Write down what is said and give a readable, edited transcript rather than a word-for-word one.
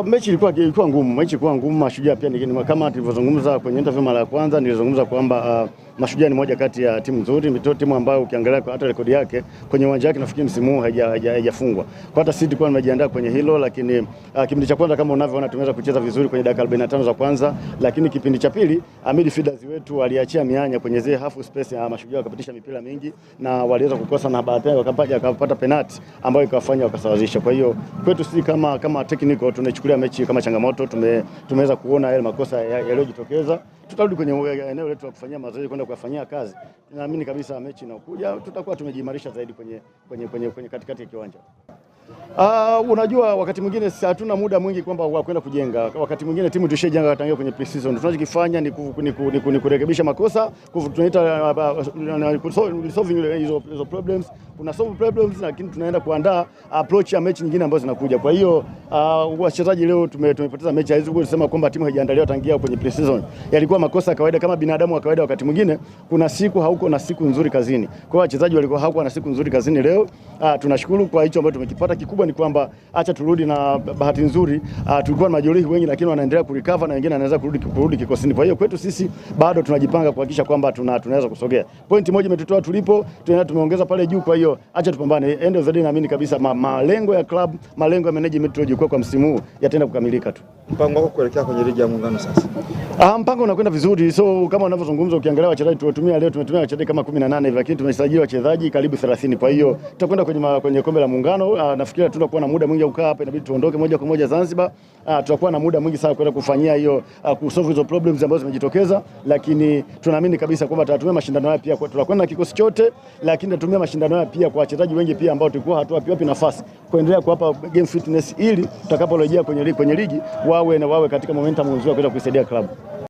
Mechi ilikuwa ngumu. Mechi ilikuwa ngumu. Mashujaa pia ni kama tulivyozungumza kwenye interview mara ya kwanza, nilizungumza kwamba Mashujaa ni moja kati ya timu nzuri, timu ambayo ukiangalia hata rekodi yake kwenye uwanja wake nafikiri msimu huu haijafungwa. Kwa hata sisi tulikuwa tumejiandaa kwenye hilo, lakini kipindi cha kwanza kama unavyoona tumeweza kucheza vizuri kwenye dakika 45 za kwanza, lakini kipindi cha pili midfielders wetu waliachia mianya kwenye zile half space ya Mashujaa, wakapitisha mipira mingi na waliweza kukosa, na baadaye wakapata penalty ambayo ikawafanya wakasawazisha. Kwa hiyo kwetu sisi kama technical tunachukulia mechi kama changamoto. Tumeweza kuona yale makosa yaliyojitokeza. Tutarudi kwenye eneo letu la kufanyia mazoezi kwenda kufanyia kazi. Naamini kabisa mechi inayokuja tutakuwa tumejiimarisha zaidi kwenye katikati ya kiwanja. Unajua wakati mwingine hatuna muda mwingi kwamba wa kwenda kujenga. Wakati mwingine timu tushajenga tangia kwenye pre-season. Tunachokifanya ni kurekebisha makosa, tunaita solving hizo problems. Kuna solve problems, lakini tunaenda kuandaa approach ya mechi nyingine ambazo zinakuja. Kwa hiyo wachezaji leo tumepoteza mechi, haiwezi kusema kwamba timu haijaandaliwa tangia kwenye pre-season. Yalikuwa makosa ya kawaida kama binadamu wa kawaida. Wakati mwingine kuna siku hauko na siku nzuri kazini. Kwa hiyo wachezaji walikuwa hauko na siku nzuri kazini leo. Tunashukuru kwa hicho ambacho tumekipata. Kikubwa ni kwamba acha turudi na bahati nzuri. Tulikuwa na majeruhi wengi, lakini wanaendelea kurecover na wengine wanaweza kurudi kikosini. Kwa hiyo kwetu sisi bado tunajipanga kuhakikisha kwamba tunaweza kusogea. Pointi moja imetutoa tulipo, tumeongeza pale juu. Kwa hiyo acha tupambane. End of the day naamini kabisa malengo ya club, malengo ya management tuliojiwekea kwa msimu huu yataenda kukamilika tu. Mpango wako kuelekea kwenye ligi ya Muungano sasa? Mpango unakwenda vizuri. So kama unavyozungumza, ukiangalia wachezaji tumetumia wachezaji kama 18 hivi, lakini tumesajili wachezaji karibu 30. Kwa hiyo tutakwenda kwenye kombe la Muungano. Nafikiri tutakuwa na muda mwingi kukaa hapa, inabidi tuondoke moja kwa moja Zanzibar. Tutakuwa na muda mwingi sana kwenda kufanyia hiyo kusolve hizo problems ambazo zimejitokeza, lakini tunaamini kabisa kwamba tutatumia mashindano haya pia, tutakwenda na kikosi chote, lakini tutatumia mashindano haya pia kwa wachezaji wengi pia ambao tulikuwa hatuwapi nafasi kuendelea kuwapa game fitness, ili tutakaporejea kwenye ligi wawe katika momentum nzuri kwenda kuisaidia klabu.